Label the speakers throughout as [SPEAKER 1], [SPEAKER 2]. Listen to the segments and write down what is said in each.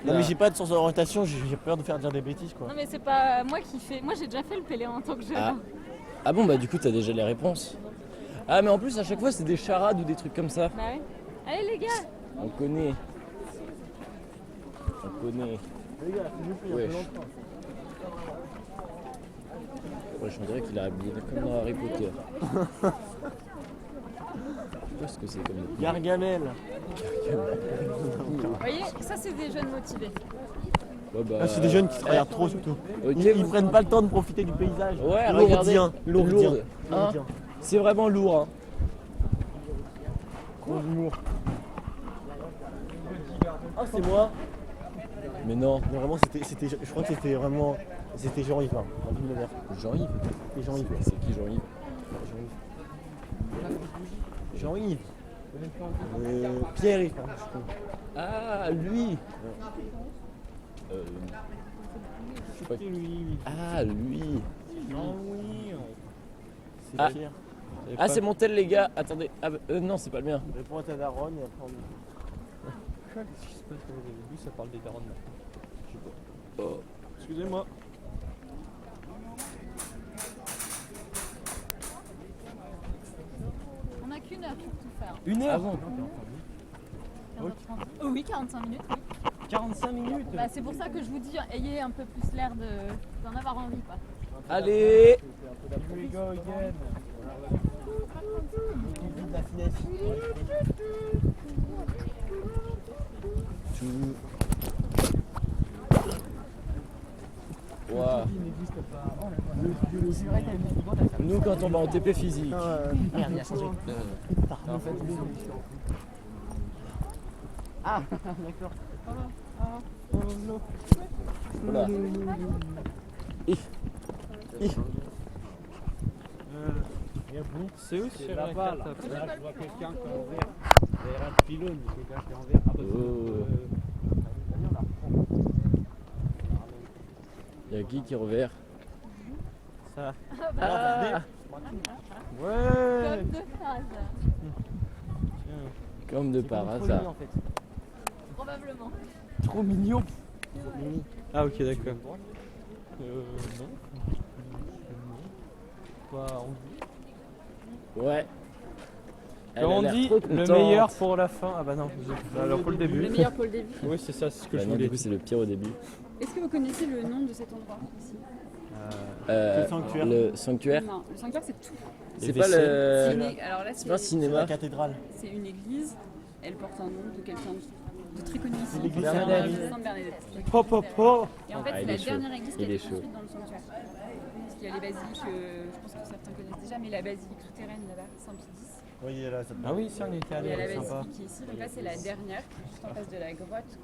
[SPEAKER 1] Non mais j'ai pas de sens d'orientation, j'ai peur de faire dire des bêtises quoi.
[SPEAKER 2] Non mais c'est pas moi qui fais. Moi j'ai déjà fait le Péléan en tant que jeune.
[SPEAKER 3] Ah bon, bah du coup t'as déjà les réponses. Ah mais en plus à chaque fois c'est des charades ou des trucs comme ça.
[SPEAKER 2] Bah ouais. Allez les gars.
[SPEAKER 3] On connaît. On connaît.
[SPEAKER 1] Les gars, s'il vous plaît,
[SPEAKER 3] Wesh.
[SPEAKER 1] un peu longtemps.
[SPEAKER 3] Ouais, je dirais qu'il est habillé comme dans Harry Potter. Je sais pas ce que c'est comme.
[SPEAKER 1] Gargamel.
[SPEAKER 2] Vous voyez, ça c'est des jeunes motivés.
[SPEAKER 3] Ouais, bah,
[SPEAKER 1] Ah, c'est des jeunes qui se regardent trop surtout.
[SPEAKER 3] Ok,
[SPEAKER 1] Ils prennent pas le temps de profiter du paysage.
[SPEAKER 3] Ouais,
[SPEAKER 1] Lourdien.
[SPEAKER 3] regardez. Lourde. Hein,
[SPEAKER 1] Lourdien.
[SPEAKER 3] c'est vraiment lourd. Hein.
[SPEAKER 1] Gros humour. Ah c'est moi.
[SPEAKER 3] Mais non.
[SPEAKER 1] Mais vraiment c'était, je crois que c'était vraiment, c'était Jean-Yves hein, en 2009.
[SPEAKER 3] Jean-Yves.
[SPEAKER 1] C'était Jean-Yves.
[SPEAKER 3] C'est qui Jean-Yves?
[SPEAKER 1] Jean-Yves. Pierre-Yves. Pardon, je suis con.
[SPEAKER 3] Ah, lui. Je sais pas.
[SPEAKER 1] Lui.
[SPEAKER 3] Ah, lui.
[SPEAKER 1] Non oui. C'est
[SPEAKER 3] Ah.
[SPEAKER 1] Pierre.
[SPEAKER 3] Ah, c'est mon tel, les gars. Attendez. Ah, non, c'est pas le mien.
[SPEAKER 1] Réponds à ta daronne et après on...
[SPEAKER 4] Qu'est-ce qui se passe au début? Ça parle des darons là. Je sais pas.
[SPEAKER 3] Oh.
[SPEAKER 1] Excusez-moi.
[SPEAKER 2] On a qu'une heure pour tout faire.
[SPEAKER 4] Une heure.
[SPEAKER 3] Ah bon.
[SPEAKER 2] 15h30. Oh oui, 45 minutes. Oui.
[SPEAKER 4] 45 minutes.
[SPEAKER 2] Bah, c'est pour ça que je vous dis, ayez un peu plus l'air d'en avoir envie quoi.
[SPEAKER 3] Allez.
[SPEAKER 4] Here we go again.
[SPEAKER 1] La finesse.
[SPEAKER 3] Wow. Nous, quand on va en TP physique.
[SPEAKER 1] Merde, il a changé.
[SPEAKER 3] En fait,
[SPEAKER 1] Ah, d'accord.
[SPEAKER 3] voilà.
[SPEAKER 4] C'est où sur la
[SPEAKER 5] là-bas,
[SPEAKER 4] carte
[SPEAKER 5] là.
[SPEAKER 4] après?
[SPEAKER 5] Là, je vois quelqu'un qui est en vert. Derrière un pylône, il y a quelqu'un qui est en vert. Ah, bah,
[SPEAKER 3] Oh. Il y a qui revers?
[SPEAKER 4] Ça.
[SPEAKER 3] Ah,
[SPEAKER 4] Ouais.
[SPEAKER 2] Comme de phrase.
[SPEAKER 3] comme de par hasard.
[SPEAKER 1] En fait.
[SPEAKER 2] Probablement.
[SPEAKER 4] Trop mignon.
[SPEAKER 1] Mimi.
[SPEAKER 4] Ah ok d'accord. Non. Pas envie.
[SPEAKER 3] Ouais. Elle
[SPEAKER 4] Comme
[SPEAKER 3] a
[SPEAKER 4] on
[SPEAKER 3] l'air
[SPEAKER 4] dit,
[SPEAKER 3] trop
[SPEAKER 4] le
[SPEAKER 3] contente.
[SPEAKER 4] meilleur pour la fin. Ah bah non, alors pour le début.
[SPEAKER 2] Le meilleur pour le début.
[SPEAKER 4] Oui c'est ça, c'est ce que
[SPEAKER 3] Bah
[SPEAKER 4] je
[SPEAKER 3] non,
[SPEAKER 4] voulais.
[SPEAKER 3] du coup, c'est le pire au début.
[SPEAKER 6] Est-ce que vous connaissez le nom de cet endroit ici?
[SPEAKER 1] Le sanctuaire.
[SPEAKER 3] Le sanctuaire.
[SPEAKER 6] Non, le sanctuaire c'est tout.
[SPEAKER 3] C'est
[SPEAKER 4] Les
[SPEAKER 3] pas
[SPEAKER 6] C'est
[SPEAKER 3] le.
[SPEAKER 6] alors là
[SPEAKER 3] C'est pas un
[SPEAKER 1] C'est
[SPEAKER 3] cinéma.
[SPEAKER 1] la cathédrale.
[SPEAKER 6] c'est une église. Elle porte un nom de quelqu'un de très connu ici.
[SPEAKER 1] C'est l'église
[SPEAKER 4] Bernadette.
[SPEAKER 6] Sainte Bernadette.
[SPEAKER 4] Hop hop hop.
[SPEAKER 6] Et en fait
[SPEAKER 3] Ah,
[SPEAKER 6] c'est
[SPEAKER 3] il
[SPEAKER 6] la
[SPEAKER 3] est chaud.
[SPEAKER 6] dernière église qui a
[SPEAKER 3] Il est
[SPEAKER 6] été
[SPEAKER 3] chaud.
[SPEAKER 6] construite dans le sanctuaire. Parce qu'il y a les basiliques, je pense que certains connaissent déjà, mais la basilique souterraine là-bas, Saint-Pie X.
[SPEAKER 1] Oui, là, ça
[SPEAKER 4] Ah oui, ça on y était
[SPEAKER 6] Il y a
[SPEAKER 4] allé,
[SPEAKER 6] la
[SPEAKER 4] c'est sympa.
[SPEAKER 6] basilique qui est ici, donc là c'est la dernière, juste en face de la grotte.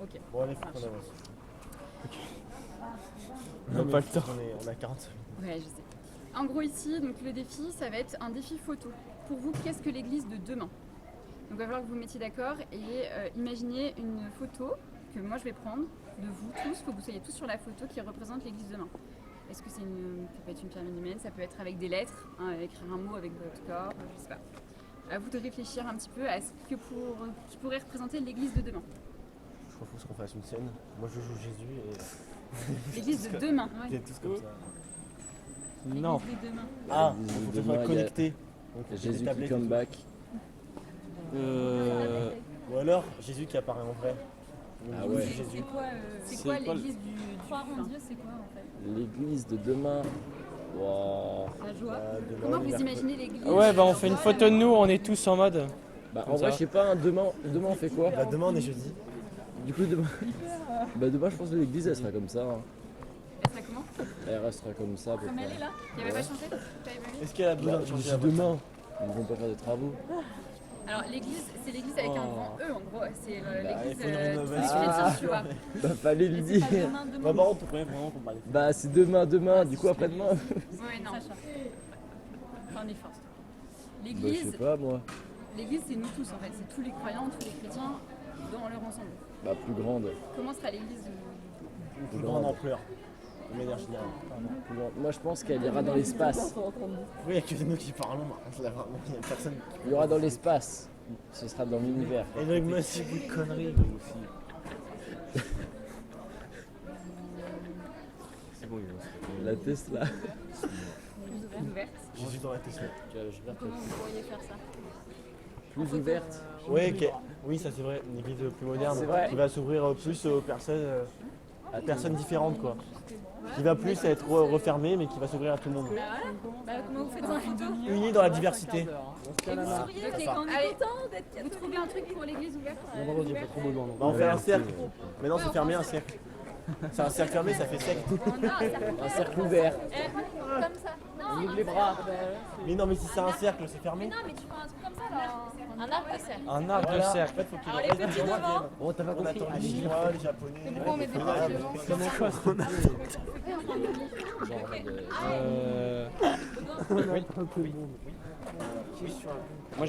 [SPEAKER 6] Ok.
[SPEAKER 1] Bon, allez, faut qu'on avance.
[SPEAKER 4] On n'a pas le temps.
[SPEAKER 1] On a 40 secondes.
[SPEAKER 6] Ouais, je sais. En gros ici, donc le défi, ça va être un défi photo. Pour vous, qu'est-ce que l'église de demain? Donc il va falloir que vous vous mettiez d'accord et imaginez une photo que moi je vais prendre de vous tous, que vous soyez tous sur la photo qui représente l'église de demain. Est-ce que ça peut être une pyramide humaine, ça peut être avec des lettres, hein, écrire un mot avec votre corps, je sais pas. À vous de réfléchir un petit peu à ce que qui pourrait représenter l'église de demain.
[SPEAKER 1] Je crois qu'il faut qu'on fasse une scène. Moi, je joue Jésus et.
[SPEAKER 6] L'église de demain.
[SPEAKER 1] Vous êtes tous comme ça.
[SPEAKER 4] Non.
[SPEAKER 2] L'église de demain.
[SPEAKER 1] Ah,
[SPEAKER 3] L'église
[SPEAKER 1] il faut
[SPEAKER 3] de
[SPEAKER 1] que ce
[SPEAKER 3] demain,
[SPEAKER 1] soit
[SPEAKER 3] il y a
[SPEAKER 1] connecté. Donc,
[SPEAKER 3] Jésus
[SPEAKER 1] des
[SPEAKER 3] qui
[SPEAKER 1] tablettes
[SPEAKER 3] come
[SPEAKER 1] et tout.
[SPEAKER 3] back.
[SPEAKER 1] Ou alors Jésus qui apparaît en vrai.
[SPEAKER 3] Ah ouais.
[SPEAKER 1] Jésus.
[SPEAKER 6] C'est quoi,
[SPEAKER 4] C'est
[SPEAKER 6] quoi
[SPEAKER 4] quoi
[SPEAKER 6] l'église du
[SPEAKER 2] Croire en Dieu, c'est quoi en fait?
[SPEAKER 3] L'église de demain. Wow.
[SPEAKER 2] La joie.
[SPEAKER 1] Demain,
[SPEAKER 6] Comment vous
[SPEAKER 1] mercredi.
[SPEAKER 6] imaginez l'église?
[SPEAKER 4] Ouais bah on fait une photo de nous, on est tous en mode.
[SPEAKER 3] Bah,
[SPEAKER 4] Comme
[SPEAKER 3] en vrai,
[SPEAKER 4] ça.
[SPEAKER 3] je sais pas, hein, demain on fait quoi?
[SPEAKER 1] Bah, demain, on est jeudi.
[SPEAKER 3] Du coup, demain. Bah, demain, je pense que l'église elle sera comme ça. Hein.
[SPEAKER 6] Elle serait comment?
[SPEAKER 3] Elle restera comme ça. à peu
[SPEAKER 2] Comme
[SPEAKER 3] près.
[SPEAKER 2] elle est là.
[SPEAKER 6] Il n'y avait pas changé? T'avais pas vu?
[SPEAKER 1] Est-ce qu'elle a besoin
[SPEAKER 3] Bah,
[SPEAKER 1] de changer
[SPEAKER 3] d'ici
[SPEAKER 1] la voiture
[SPEAKER 3] demain, ils vont pas faire des travaux.
[SPEAKER 6] Alors l'église, c'est l'église avec un grand E en gros. C'est l'église
[SPEAKER 1] il faut une
[SPEAKER 6] des
[SPEAKER 1] rénovation.
[SPEAKER 6] chrétiens, tu vois.
[SPEAKER 3] Bah, fallait lui
[SPEAKER 2] Et c'est pas
[SPEAKER 3] dire.
[SPEAKER 2] demain,
[SPEAKER 1] Bah,
[SPEAKER 2] demain.
[SPEAKER 1] par contre, on pourrait vraiment qu'on parle.
[SPEAKER 3] Bah, c'est demain, du coup, après-demain.
[SPEAKER 6] Ouais, non.
[SPEAKER 2] Sacha. Enfin, on est force.
[SPEAKER 3] Bah, je
[SPEAKER 6] L'église,
[SPEAKER 3] sais pas, moi.
[SPEAKER 6] l'église c'est nous tous en fait. C'est tous les croyants, tous les chrétiens dans leur ensemble.
[SPEAKER 3] Bah, plus grande.
[SPEAKER 6] Comment sera l'église
[SPEAKER 1] Plus grande ampleur. De manière générale.
[SPEAKER 3] Plus grande. Moi, je pense qu'elle ira dans l'espace.
[SPEAKER 1] Oui, il n'y a que nous qui parlons. Il y a personne.
[SPEAKER 3] Il y aura dans l'espace. ce sera dans l'univers.
[SPEAKER 1] Elon Musk.
[SPEAKER 5] C'est des conneries lui aussi. C'est bon, il va se
[SPEAKER 3] La Tesla.
[SPEAKER 6] Plus ouverte.
[SPEAKER 1] Jésus dans la Tesla.
[SPEAKER 2] Comment vous pourriez faire ça?
[SPEAKER 3] Plus ouverte.
[SPEAKER 1] Ouais, oui, ça c'est vrai. Une église plus moderne.
[SPEAKER 3] C'est vrai.
[SPEAKER 1] Qui va s'ouvrir plus aux personnes différentes, quoi. Qui va plus être refermée, mais qui va s'ouvrir à tout le monde.
[SPEAKER 6] Bah, comment vous faites un photo?
[SPEAKER 1] Unis dans la diversité.
[SPEAKER 6] Et vous souriez, ok, quand on est content d'être. Vous trouvez un truc pour l'église ouverte?
[SPEAKER 1] Bah, on fait un cercle. Maintenant, c'est fermé un cercle. C'est un cercle fermé, ça fait sec.
[SPEAKER 3] Un cercle ouvert.
[SPEAKER 2] Comme ça.
[SPEAKER 3] On ouvre les bras.
[SPEAKER 1] Mais non, mais si c'est un cercle, c'est fermé.
[SPEAKER 2] Non, mais tu fais un truc comme ça là. Un arc de cercle.
[SPEAKER 5] Un arc de
[SPEAKER 1] Voilà.
[SPEAKER 5] cercle.
[SPEAKER 1] En fait, faut qu'il
[SPEAKER 2] Alors, les
[SPEAKER 1] reste
[SPEAKER 2] petits
[SPEAKER 1] des gens qui
[SPEAKER 2] devant.
[SPEAKER 1] viennent.
[SPEAKER 3] Oh, t'as pas
[SPEAKER 1] On
[SPEAKER 3] compris.
[SPEAKER 1] attend les Chinois, les Japonais.
[SPEAKER 2] Pourquoi on met des petits devant?
[SPEAKER 5] Moi,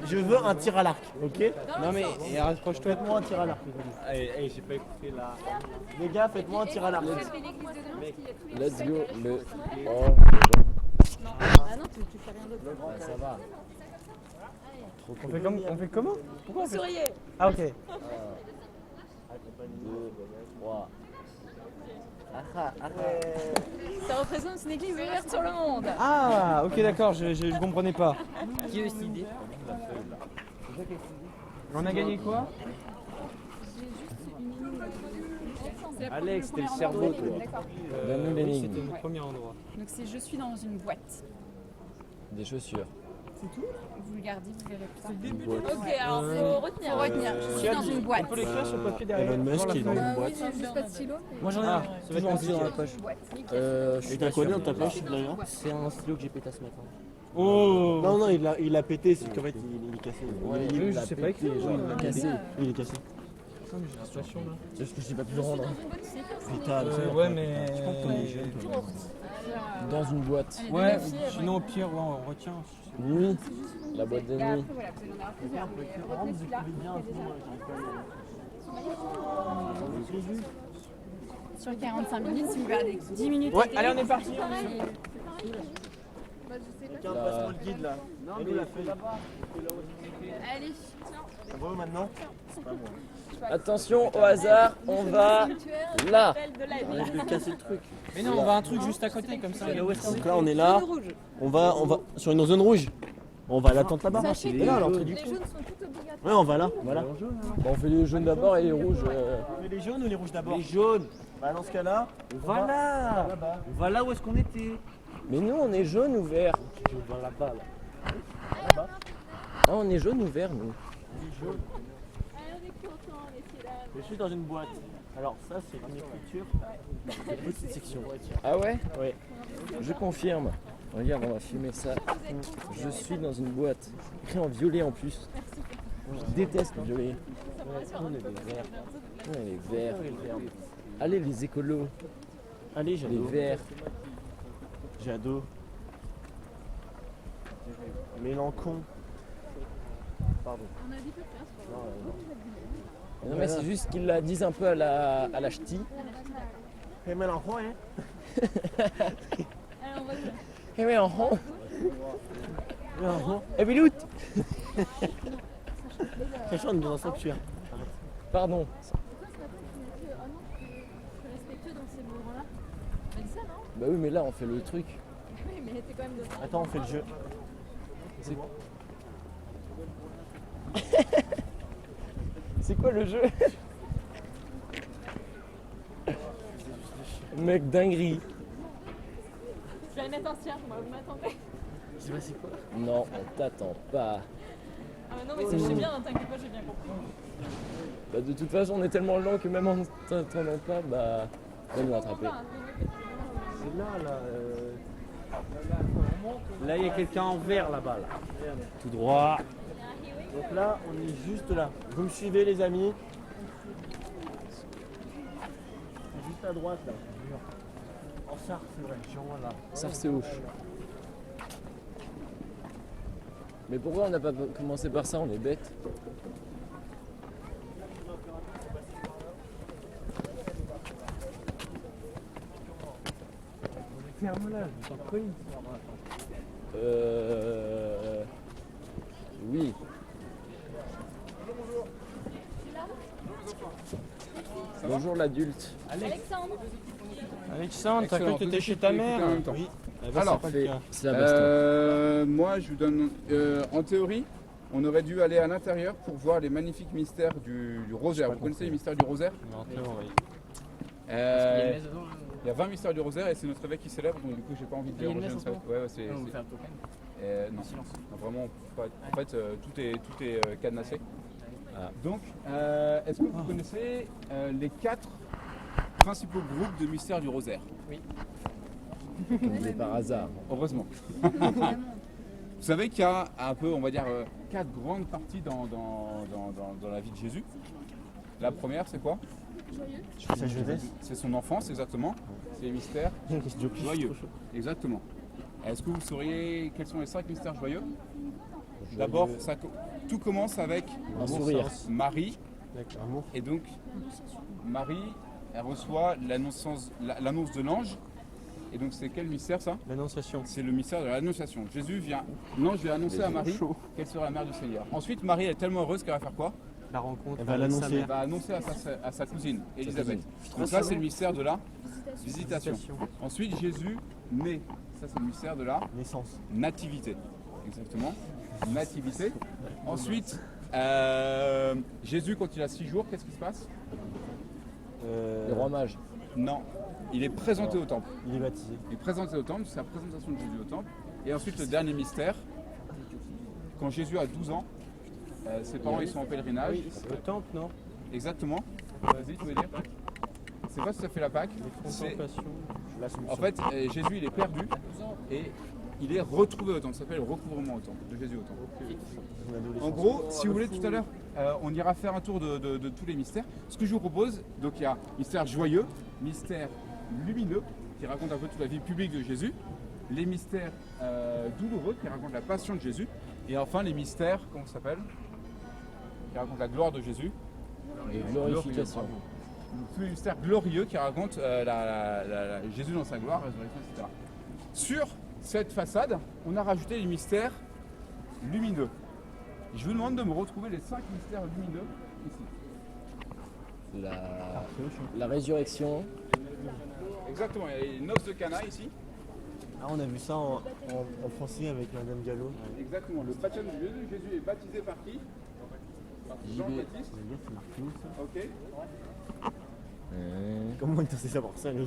[SPEAKER 1] Je veux un tir à l'arc, ok?
[SPEAKER 5] non mais rapproche-toi.
[SPEAKER 1] Faites-moi un tir à l'arc.
[SPEAKER 5] J'ai pas écouté là.
[SPEAKER 1] Les gars, faites-moi un tir à l'arc.
[SPEAKER 6] Vous faites l'église de demain parce qu'il y a tous les
[SPEAKER 3] Let's go. Le. Oh,
[SPEAKER 2] Ah non, tu fais rien d'autre.
[SPEAKER 3] ça va.
[SPEAKER 5] On fait comment?
[SPEAKER 2] Pourquoi vous souriez?
[SPEAKER 5] Ah ok.
[SPEAKER 3] 2, 3.
[SPEAKER 2] Ça représente une église ouverte sur le monde.
[SPEAKER 5] Ah ok d'accord, je comprenais pas.
[SPEAKER 4] Qui a décidé?
[SPEAKER 5] On a gagné quoi?
[SPEAKER 3] Alex, t'es le cerveau, toi.
[SPEAKER 6] D'accord.
[SPEAKER 3] Donne-nous l'énigme.
[SPEAKER 5] C'était notre premier endroit.
[SPEAKER 6] Donc c'est je suis dans une boîte.
[SPEAKER 3] Des chaussures.
[SPEAKER 6] Vous le gardez, vous verrez plus tard.
[SPEAKER 3] Une boîte.
[SPEAKER 2] Ok, alors faut retenir.
[SPEAKER 6] Faut retenir, je suis dans une boîte.
[SPEAKER 5] On peut l'écrire sur le papier derrière.
[SPEAKER 1] Elon Musk qui est dans une
[SPEAKER 2] Oui,
[SPEAKER 1] boîte.
[SPEAKER 2] j'ai juste pas de stylo.
[SPEAKER 4] Moi j'en ai
[SPEAKER 5] Ah,
[SPEAKER 4] un.
[SPEAKER 5] ça va
[SPEAKER 4] Toujours
[SPEAKER 5] être
[SPEAKER 4] entier dans la poche.
[SPEAKER 1] Et t'as quoi dans ta poche d'ailleurs?
[SPEAKER 4] C'est un stylo que j'ai pété ce matin.
[SPEAKER 5] Oh.
[SPEAKER 1] Non, non, il l'a pété, c'est qu'en fait il est cassé.
[SPEAKER 5] oui, je sais pas écrire.
[SPEAKER 3] Il est cassé.
[SPEAKER 1] Il est cassé.
[SPEAKER 3] C'est juste que je n'ai pas pu le rendre.
[SPEAKER 1] Putain,
[SPEAKER 5] Ouais mais.
[SPEAKER 3] Dans une boîte.
[SPEAKER 5] Ouais, sinon au pire, ouais, on retient.
[SPEAKER 3] Nuit. La boîte de
[SPEAKER 6] Et
[SPEAKER 3] nuit.
[SPEAKER 6] après voilà, vous allez en avoir plusieurs. Mais retenez celui-là. Sur 45 minutes, si vous gardez 10 minutes.
[SPEAKER 1] Ouais,
[SPEAKER 6] à télé,
[SPEAKER 5] allez, on est parti.
[SPEAKER 1] Quelqu'un passe-moi le guide là. Non, mais l'a fait là-bas.
[SPEAKER 6] Allez,
[SPEAKER 1] Ça va où maintenant?
[SPEAKER 3] Attention au hasard, on va là.
[SPEAKER 1] Arrête de casser le truc.
[SPEAKER 5] Mais non, on va un truc juste à côté comme ça.
[SPEAKER 1] Donc là on est là. On va sur une zone rouge. On va à la tente là-bas.
[SPEAKER 2] Sachez
[SPEAKER 1] C'est
[SPEAKER 2] que
[SPEAKER 1] là l'entrée du
[SPEAKER 2] les
[SPEAKER 1] coup.
[SPEAKER 2] jaunes sont tout obligatoires.
[SPEAKER 1] Ouais, on va là. Voilà.
[SPEAKER 3] Bon, on fait les jaunes d'abord et les rouges.
[SPEAKER 1] On fait les jaunes ou les rouges d'abord?
[SPEAKER 5] Les jaunes.
[SPEAKER 1] Bah dans ce cas-là,
[SPEAKER 5] Voilà.
[SPEAKER 1] là-bas.
[SPEAKER 5] Voilà où est-ce qu'on était.
[SPEAKER 3] Mais nous, on est jaune ou vert?
[SPEAKER 5] Je vois là-bas là.
[SPEAKER 3] Ah, on est jaune ou vert, nous?
[SPEAKER 1] Je suis dans une boîte. Alors ça c'est une écriture. Une petite section.
[SPEAKER 3] Ah ouais?
[SPEAKER 1] Ouais.
[SPEAKER 3] Je confirme. Regarde, on va filmer ça. Je suis dans une boîte. Écrit en violet en plus. Je déteste le violet.
[SPEAKER 1] On est des verts.
[SPEAKER 3] Ouais, les verts. Allez, les écolos.
[SPEAKER 1] Allez,
[SPEAKER 3] Les
[SPEAKER 1] Jado.
[SPEAKER 3] verts.
[SPEAKER 1] Jado. Mélenchon. Pardon.
[SPEAKER 3] Non, mais c'est juste qu'ils la disent un peu à la ch'ti.
[SPEAKER 1] Et Mélenchon, hein?
[SPEAKER 3] Eh mais en rond.
[SPEAKER 1] Mélenchon.
[SPEAKER 3] Eh Bilout.
[SPEAKER 1] C'est chaud, on est dans un sanctuaire.
[SPEAKER 3] Pardon. Bah oui, mais là, on fait le truc.
[SPEAKER 1] Attends, on fait le jeu.
[SPEAKER 3] C'est quoi le jeu? Mec, dinguerie.
[SPEAKER 2] Je vais la mettre en cierge, moi, vous m'attendez.
[SPEAKER 1] Je sais pas c'est quoi.
[SPEAKER 3] Non, on t'attend pas.
[SPEAKER 2] Ah mais non, mais c'est bien, ne t'inquiète pas, j'ai bien compris.
[SPEAKER 3] Bah de toute façon, on est tellement lent que même en t'attendant pas, bah, on va nous rattraper.
[SPEAKER 1] C'est là, là.
[SPEAKER 5] Là, il y a quelqu'un en vert là-bas. Là.
[SPEAKER 1] Tout droit. Donc là, on est juste là. Vous me suivez, les amis? C'est juste à droite, là. En Sarre, c'est vrai. Là.
[SPEAKER 3] Ça c'est hoche. Mais pourquoi on n'a pas commencé par ça? On est bête.
[SPEAKER 5] Ferme-la, je t'en prie.
[SPEAKER 3] Oui. Bonjour l'adulte.
[SPEAKER 2] Alexandre.
[SPEAKER 4] Alexandre, t'as cru
[SPEAKER 7] Excellent,
[SPEAKER 4] que t'étais
[SPEAKER 7] tous
[SPEAKER 4] chez
[SPEAKER 7] écoutez
[SPEAKER 4] ta
[SPEAKER 7] en
[SPEAKER 4] mère?
[SPEAKER 7] même temps.
[SPEAKER 1] Oui.
[SPEAKER 4] Eh ben,
[SPEAKER 7] Alors,
[SPEAKER 4] c'est pas
[SPEAKER 3] Fais-
[SPEAKER 4] le cas.
[SPEAKER 3] C'est la baston.
[SPEAKER 7] Moi, je vous donne. En théorie, on aurait dû aller à l'intérieur pour voir les magnifiques mystères du rosaire. Vous connaissez les mystères du rosaire?
[SPEAKER 4] Non, théorie.
[SPEAKER 7] Il y a 20 mystères du rosaire et c'est notre évêque qui célèbre, donc du coup, j'ai pas envie de dire. Ouais, c'est. Non, non, vraiment, en fait, tout est cadenassé.
[SPEAKER 3] Ah.
[SPEAKER 7] Donc, est-ce que vous connaissez les 4 principaux groupes de mystères du rosaire?
[SPEAKER 3] Comme par hasard.
[SPEAKER 7] Heureusement. Vous savez qu'il y a un peu, on va dire, 4 grandes parties dans la vie de Jésus. La première, c'est quoi?
[SPEAKER 1] Sa jeunesse.
[SPEAKER 7] C'est son enfance, exactement. C'est les mystères joyeux. Exactement. Est-ce que vous sauriez quels sont les 5 mystères joyeux? D'abord, tout commence avec
[SPEAKER 3] Un sourire.
[SPEAKER 7] Marie.
[SPEAKER 1] Amour.
[SPEAKER 7] Et donc, Marie, elle reçoit l'annonce de l'ange. Et donc, c'est quel mystère ça?
[SPEAKER 1] L'annonciation.
[SPEAKER 7] C'est le mystère de l'annonciation. L'ange vient annoncer à Marie qu'elle sera la mère du Seigneur. Ensuite, Marie est tellement heureuse qu'elle va faire quoi?
[SPEAKER 4] La rencontre.
[SPEAKER 1] Elle va
[SPEAKER 4] avec sa
[SPEAKER 1] l'annoncer.
[SPEAKER 7] Elle
[SPEAKER 4] mère.
[SPEAKER 7] va annoncer à sa cousine, Élisabeth.
[SPEAKER 3] cousine.
[SPEAKER 7] Donc ça, c'est le mystère de la visitation. Ensuite, Jésus naît. Ça, c'est le mystère de la
[SPEAKER 1] Naissance.
[SPEAKER 7] nativité. Exactement. Nativité. Ensuite, Jésus, quand il a 6 jours, qu'est-ce qui se passe?
[SPEAKER 3] Le roi mage.
[SPEAKER 7] Non. Il est présenté au temple.
[SPEAKER 1] Il est baptisé.
[SPEAKER 7] Il est présenté au temple, c'est la présentation de Jésus au temple. Et ensuite, le dernier mystère, quand Jésus a 12 ans, ses parents ils sont en pèlerinage.
[SPEAKER 4] Le temple, non?
[SPEAKER 7] Exactement. Vas-y, tu veux dire? C'est quoi ça fait la Pâque? C'est-
[SPEAKER 4] Contemplation.
[SPEAKER 7] En fait, Jésus il est perdu et il est retrouvé au temple. Ça s'appelle le recouvrement au temple, de Jésus au temple. En gros, si vous voulez, tout à l'heure, on ira faire un tour de tous les mystères. Ce que je vous propose, donc il y a mystère joyeux, mystère lumineux, qui raconte un peu toute la vie publique de Jésus, les mystères douloureux, qui racontent la passion de Jésus, et enfin les mystères, comment ça s'appelle? Qui racontent la gloire de Jésus.
[SPEAKER 3] De glorification.
[SPEAKER 7] Donc, tous les mystères glorieux qui racontent Jésus dans sa gloire, résurrection, etc. Sur cette façade, on a rajouté les mystères lumineux. Je vous demande de me retrouver les 5 mystères lumineux ici.
[SPEAKER 3] La résurrection.
[SPEAKER 7] Exactement, il y a les noces de Cana ici.
[SPEAKER 1] Ah, on a vu ça en français avec Madame Gallo.
[SPEAKER 7] Exactement, le baptême de Jésus. Jésus est baptisé par qui? Par Jean-Baptiste.
[SPEAKER 1] On va dire, c'est marqué où, ça?
[SPEAKER 7] Ok.
[SPEAKER 1] Comment il sait savoir ça, lui?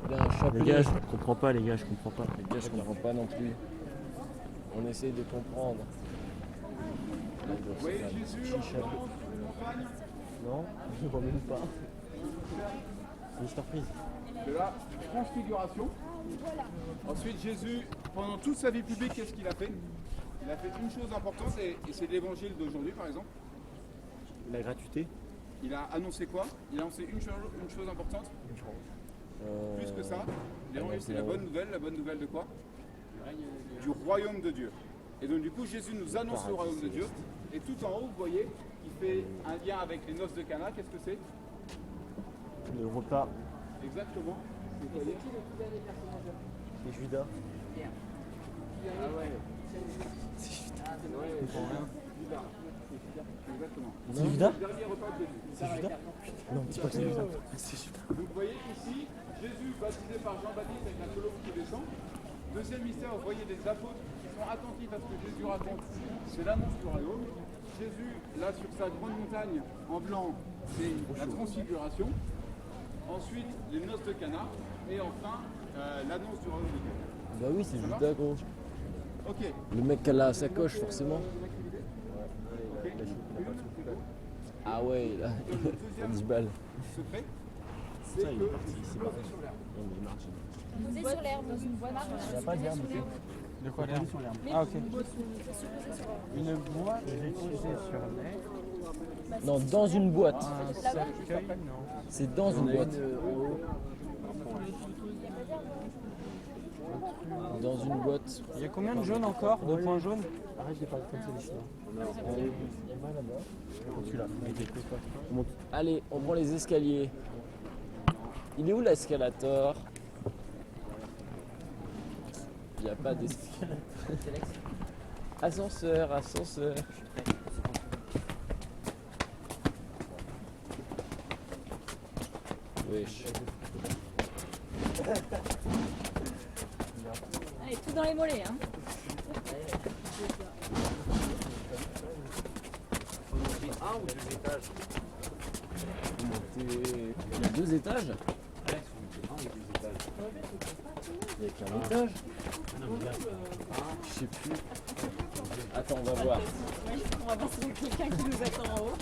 [SPEAKER 3] Il a un chapelet.
[SPEAKER 1] Les gars, je comprends pas, les gars, je comprends pas.
[SPEAKER 3] Les gars, je comprends pas non plus. On essaye de comprendre.
[SPEAKER 7] Vous voyez Jésus en campagne
[SPEAKER 1] Non, je vois même pas. C'est une surprise.
[SPEAKER 7] de la transfiguration. Ensuite, Jésus, pendant toute sa vie publique, qu'est-ce qu'il a fait? Il a fait une chose importante et c'est l'évangile d'aujourd'hui, par exemple.
[SPEAKER 1] La gratuité.
[SPEAKER 7] Il a annoncé quoi? Il a annoncé une chose importante. Plus que ça, l'évangile c'est la bonne nouvelle de quoi? Du royaume de Dieu. Et donc du coup Jésus nous annonce le royaume de Dieu. Et tout en haut, vous voyez, il fait un lien avec les noces de Cana. Qu'est-ce que c'est?
[SPEAKER 1] Le repas.
[SPEAKER 7] Exactement. Vous voyez?
[SPEAKER 1] C'est Judas.
[SPEAKER 7] Ah ouais. Judas. Exactement.
[SPEAKER 1] C'est Judas?
[SPEAKER 7] Le dernier repas de Jésus.
[SPEAKER 1] C'est Judas? Non, c'est pas Judas. C'est Judas.
[SPEAKER 7] Vous voyez ici, Jésus baptisé par Jean-Baptiste avec la colombe qui descend. Deuxième mystère, vous voyez des apôtres qui sont attentifs à ce que Jésus raconte. C'est l'annonce du royaume. Jésus, là sur sa grande montagne en blanc, c'est la transfiguration. Ensuite, les noces de Cana. Et enfin, l'annonce du royaume de Dieu.
[SPEAKER 3] Bah oui, c'est Judas, gros.
[SPEAKER 7] Ok.
[SPEAKER 3] Le mec qui a la sacoche, forcément.
[SPEAKER 7] Ok.
[SPEAKER 3] Ah ouais, là,
[SPEAKER 7] Le deuxième
[SPEAKER 3] 10 balles.
[SPEAKER 7] secret, c'est
[SPEAKER 1] Ça,
[SPEAKER 7] que
[SPEAKER 1] il est parti,
[SPEAKER 7] c'est
[SPEAKER 1] c'est
[SPEAKER 7] posé
[SPEAKER 1] parti.
[SPEAKER 7] sur l'herbe.
[SPEAKER 2] Posé sur l'herbe dans une boîte.
[SPEAKER 1] Il n'y a pas d'herbe ici.
[SPEAKER 4] De quoi l'herbe?
[SPEAKER 1] Sur l'herbe.
[SPEAKER 4] Ah, ok.
[SPEAKER 2] Posé sur l'herbe.
[SPEAKER 4] Une boîte posée sur l'herbe.
[SPEAKER 3] Non, dans une boîte.
[SPEAKER 4] Un cercueil, non.
[SPEAKER 3] C'est dans une boîte. Dans une boîte.
[SPEAKER 4] Il y a combien de jaunes encore? 2 points jaunes?
[SPEAKER 1] Arrête de parler comme ça des chinois. On va là-bas. On continue là. On monte.
[SPEAKER 3] Allez, on prend les escaliers. Il est où l'escalator? Il n'y a pas d'escalator. Ascenseur, ascenseur. Wesh.
[SPEAKER 2] Allez, tout dans les mollets, hein.
[SPEAKER 3] Il y a 2 étages. Il n'y a qu'un étage. Je sais plus. Attends, on va voir.
[SPEAKER 2] On va voir s'il y a quelqu'un qui nous attend en haut.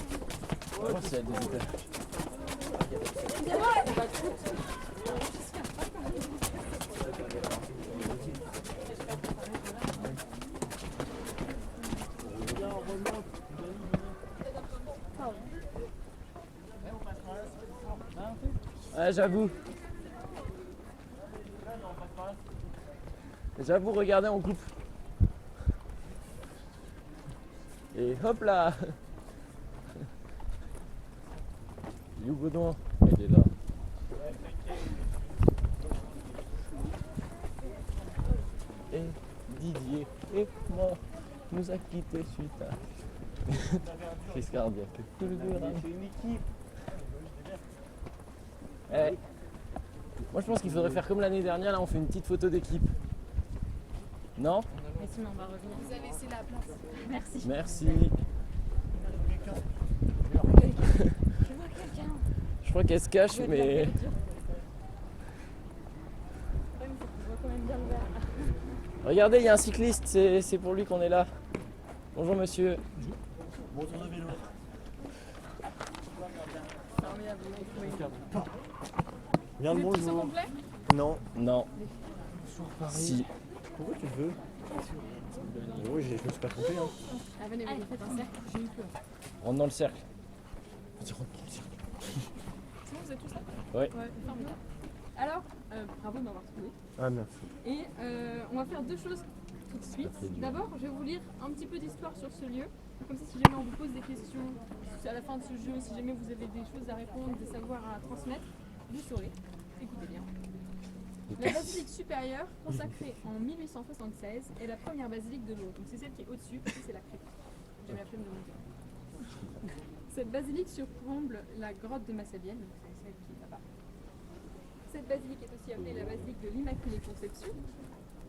[SPEAKER 3] On va voir s'il y a 2 étages. Ouais, j'avoue. J'avoue, regardez en coupe. Et hop là. Il est où Baudouin? Il est là. Et Didier et moi nous a quittés suite à crise cardiaque.
[SPEAKER 5] C'est une équipe.
[SPEAKER 3] Eh, moi je pense qu'il faudrait faire comme l'année dernière, là on fait une petite photo d'équipe. Non?
[SPEAKER 2] Mais sinon, on va revenir.
[SPEAKER 6] Vous avez laissé la place.
[SPEAKER 2] Merci.
[SPEAKER 3] Merci.
[SPEAKER 2] Je vois quelqu'un.
[SPEAKER 3] Je crois qu'elle se cache, mais...
[SPEAKER 2] Le problème, c'est qu'on voit quand même bien le verre.
[SPEAKER 3] Regardez, il y a un cycliste, c'est pour lui qu'on est là. Bonjour monsieur.
[SPEAKER 1] Bonjour de vélo.
[SPEAKER 2] Formidable, vous avez trouvé.
[SPEAKER 1] Bien le
[SPEAKER 6] Vous êtes tous au
[SPEAKER 1] bonjour.
[SPEAKER 6] complet?
[SPEAKER 1] Non.
[SPEAKER 3] Non. Si.
[SPEAKER 1] Pourquoi tu veux? Oui, je me suis pas trompé. Hein.
[SPEAKER 6] Ah, venez, venez, faites un cercle. J'ai eu peur.
[SPEAKER 3] Rentre dans le cercle. Vas-y, rentre dans le cercle.
[SPEAKER 6] C'est bon, vous êtes tous là?
[SPEAKER 3] Ouais.
[SPEAKER 6] Formidable. Alors, bravo de m'avoir trouvé.
[SPEAKER 1] Ah merci.
[SPEAKER 6] Et on va faire 2 choses tout de suite.
[SPEAKER 3] Ça fait dur.
[SPEAKER 6] D'abord, je vais vous lire un petit peu d'histoire sur ce lieu. Comme ça, si jamais on vous pose des questions à la fin de ce jeu, si jamais vous avez des choses à répondre, des savoirs à transmettre, vous saurez. Écoutez bien. La basilique supérieure, consacrée en 1876, est la première basilique de l'eau. Donc c'est celle qui est au-dessus, parce que c'est la crypte. J'ai la flemme de vous dire. Cette basilique surplombe la grotte de Massabielle, donc c'est celle qui est là-bas. Cette basilique est aussi appelée la basilique de l'Immaculée Conception.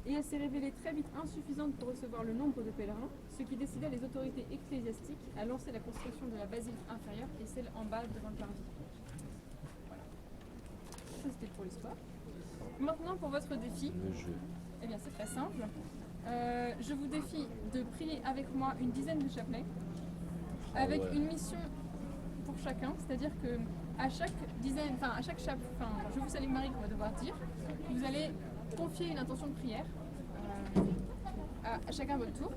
[SPEAKER 6] Et elle s'est révélée très vite insuffisante pour recevoir le nombre de pèlerins, ce qui décida les autorités ecclésiastiques à lancer la construction de la basilique inférieure et celle en bas devant le parvis. Voilà. Ça c'était pour l'histoire. Maintenant pour votre défi,
[SPEAKER 3] Le jeu.
[SPEAKER 6] eh bien c'est très simple. Je vous défie de prier avec moi une dizaine de chapelets, avec
[SPEAKER 3] ouais.
[SPEAKER 6] une mission pour chacun, c'est-à-dire que à chaque dizaine, enfin à chaque chapelet, enfin je vous salue Marie qu'on va devoir dire, vous allez confier une intention de prière à chacun votre tour,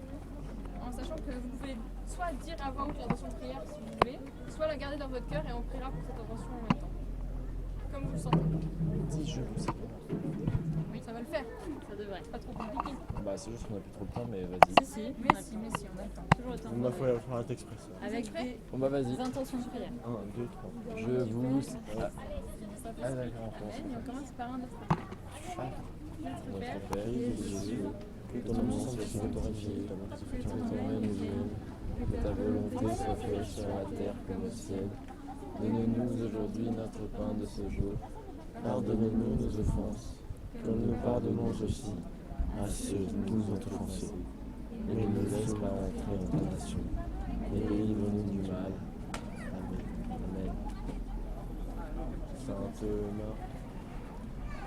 [SPEAKER 6] en sachant que vous pouvez soit dire à voix haute l'intention de prière si vous voulez, soit la garder dans votre cœur et on priera pour cette intention en même temps. Comme vous le sentez.
[SPEAKER 3] Petit jeu, c'est
[SPEAKER 6] Oui, ça va le faire.
[SPEAKER 2] Ça devrait.
[SPEAKER 6] Pas trop compliqué.
[SPEAKER 3] Bah c'est juste qu'on a plus trop le temps, mais vas-y.
[SPEAKER 2] Si, si.
[SPEAKER 6] Mais si, on a le temps.
[SPEAKER 2] Toujours le temps.
[SPEAKER 1] Il m'a fallu faire un express.
[SPEAKER 2] Avec des
[SPEAKER 3] Bon bah vas-y.
[SPEAKER 2] intentions de prière.
[SPEAKER 1] 1, 2, 3.
[SPEAKER 3] Je vous... Ah,
[SPEAKER 6] Ah,
[SPEAKER 3] d'accord, on commence.
[SPEAKER 6] on commence par un notre
[SPEAKER 3] Notre
[SPEAKER 6] Père,
[SPEAKER 3] Père, Jésus, que ton nom soit sanctifié, que ton règne vienne, que ta volonté soit faite sur la terre comme au ciel. Donne-nous aujourd'hui notre pain de ce jour. Pardonne-nous nos offenses, comme nous pardonnons aussi à ceux qui nous ont offensés. Et ne nous laisse pas entrer en tentation, mais délivre-nous du mal. Amen. Amen. Sainte Marie.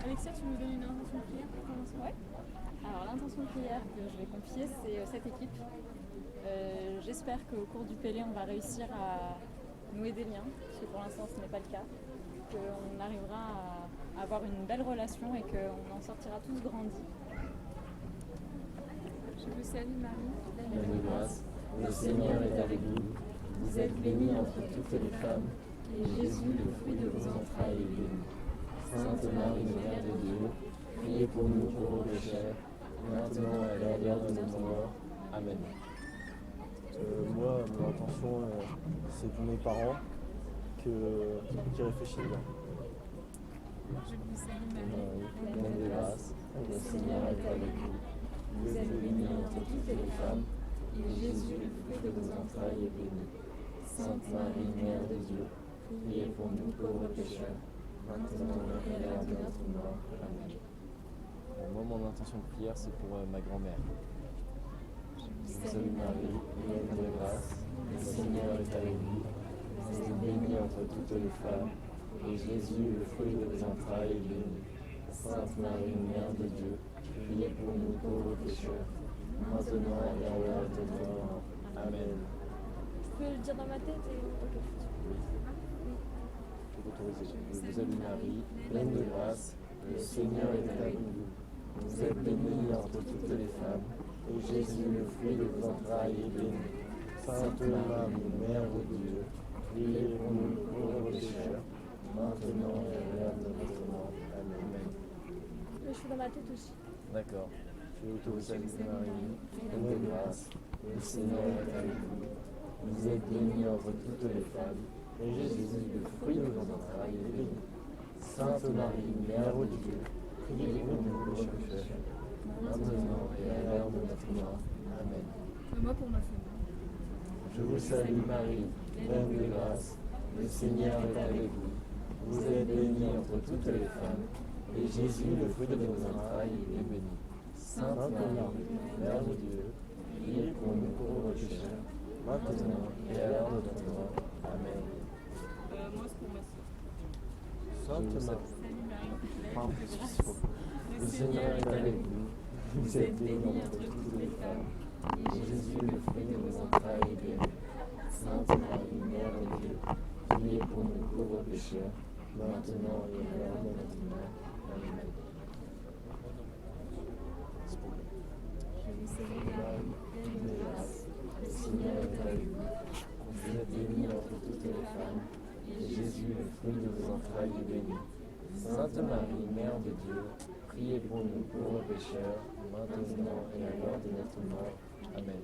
[SPEAKER 6] Alexia, tu nous donnes une intention de prière pour commencer?
[SPEAKER 2] Ouais. Alors l'intention de prière que je vais confier, c'est cette équipe. J'espère qu'au cours du Pélé, on va réussir à nouer des liens, parce que pour l'instant ce n'est pas le cas. Qu'on arrivera à avoir une belle relation et qu'on en sortira tous grandis.
[SPEAKER 6] Je vous salue Marie,
[SPEAKER 3] Pleine de grâce, le Seigneur est avec vous. Vous êtes bénie entre toutes les femmes, et Jésus, le fruit de vos entrailles, est béni. Sainte Marie, Mère de Dieu, priez pour nous pauvres pécheurs, maintenant et à l'heure de notre mort. Amen.
[SPEAKER 1] Moi, mon intention, c'est pour mes parents qui réfléchissent bien.
[SPEAKER 6] je vous salue Marie.
[SPEAKER 3] Marie, pleine de grâce, le Seigneur est avec vous. Vous êtes bénie entre toutes les femmes, et Jésus, le fruit de vos entrailles, est béni. Sainte Marie, Mère de Dieu, priez pour nous pauvres pécheurs, maintenant et à l'heure de notre mort. Amen. Moi, mon intention de prière, c'est pour ma grand-mère. Je vous salue Marie, pleine de grâce, le Seigneur est avec vous. Vous êtes bénie entre toutes les femmes, et Jésus, le fruit de vos entrailles, est béni. Sainte Marie, Mère de Dieu, priez pour nous pauvres pécheurs, maintenant et à l'heure de notre mort. Amen.
[SPEAKER 2] Je peux le dire dans ma tête et... Ok.
[SPEAKER 3] Je vous salue Marie, pleine de grâce, le Seigneur est avec vous. Vous êtes bénie entre toutes les femmes, et Jésus, le fruit de vos entrailles, est béni. Sainte Marie, Mère de Dieu, priez pour nous pauvres pécheurs, maintenant et à l'heure de notre mort. Amen.
[SPEAKER 2] Je suis dans ma tête aussi.
[SPEAKER 3] D'accord. Je vous salue Marie, pleine de grâce, le Seigneur est avec vous. Vous êtes bénie entre toutes les femmes, et Jésus, le fruit de vos entrailles, est béni. Sainte Marie, Mère de Dieu, priez pour nous pécheurs, maintenant et à l'heure de notre mort. Amen.
[SPEAKER 6] Moi pour ma famille.
[SPEAKER 3] Je vous salue Marie, pleine de grâce, le Seigneur est avec vous. Vous êtes bénie entre toutes les femmes, et Jésus, le fruit de vos entrailles, est béni. Sainte Marie, Mère de Dieu, priez pour nous pauvres pécheurs, maintenant et à l'heure de notre mort. Amen.
[SPEAKER 6] Moi c'est pour ma soeur.
[SPEAKER 3] Sainte Marie, le Seigneur est avec vous. Vous êtes bénie entre toutes les femmes, et Jésus, le fruit de vos entrailles, est béni. Sainte Marie, Mère de Dieu, priez pour nous pauvres pécheurs, maintenant et à l'heure de notre mort. Amen.
[SPEAKER 2] Je vous salue Marie, pleine de grâce.
[SPEAKER 3] Le Seigneur est avec vous. Vous êtes bénie entre toutes les femmes, et Jésus, le fruit de vos entrailles, est béni. Sainte Marie, Mère de Dieu, priez pour nous pauvres pécheurs, maintenant et à l'heure de notre mort. Amen.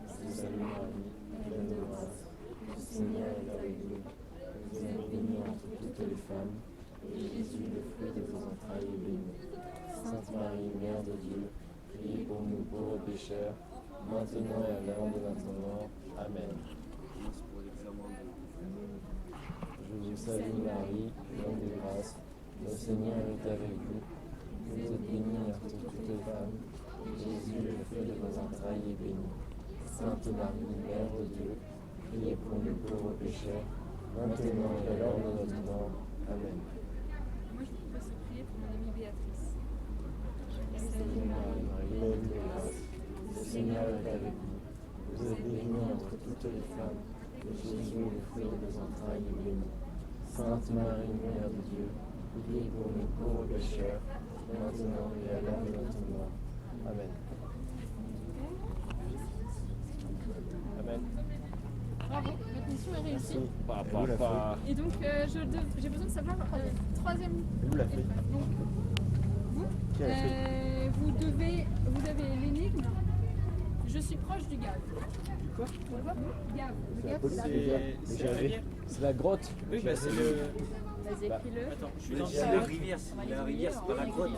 [SPEAKER 3] Je vous salue Marie, pleine de grâce. Le Seigneur est avec vous. Vous êtes bénie entre toutes les femmes, et Jésus, le fruit de vos entrailles, est béni. Sainte Marie, Mère de Dieu, priez pour nous pauvres pécheurs, maintenant et à l'heure de notre mort. Amen. Je vous salue Marie, pleine de grâce, le Seigneur est avec vous. Vous êtes bénie entre toutes les femmes, et Jésus, le fruit de vos entrailles, est béni. Sainte Marie, Mère de Dieu, priez pour nous pauvres pécheurs, maintenant et à l'heure de notre mort. Amen.
[SPEAKER 6] Moi je propose de prier pour mon amie Béatrice.
[SPEAKER 3] Sainte Marie, pleine de grâce, le Seigneur est avec vous. Vous êtes bénie entre toutes les femmes, et Jésus, le fruit de vos entrailles, est béni. Sainte Marie, Mère de Dieu, priez pour nous pauvres pécheurs, maintenant et à l'heure de notre mort. Amen. Amen.
[SPEAKER 6] Bravo, votre mission est réussie.
[SPEAKER 3] Merci.
[SPEAKER 6] Et donc j'ai besoin de savoir troisième.
[SPEAKER 1] Où l'a fait?
[SPEAKER 6] Donc vous,
[SPEAKER 1] Qui a fait?
[SPEAKER 6] vous avez l'énigme. Je suis proche du Gave.
[SPEAKER 5] Quoi?
[SPEAKER 6] On le voit? Gave. Le Gave,
[SPEAKER 1] police.
[SPEAKER 6] c'est la
[SPEAKER 1] C'est-
[SPEAKER 5] la rivière.
[SPEAKER 3] C'est la grotte.
[SPEAKER 5] Oui, bah c'est le.
[SPEAKER 2] Vas-y, écris-le.
[SPEAKER 5] Attends, je suis dans la rivière. La rivière, c'est pas la grotte.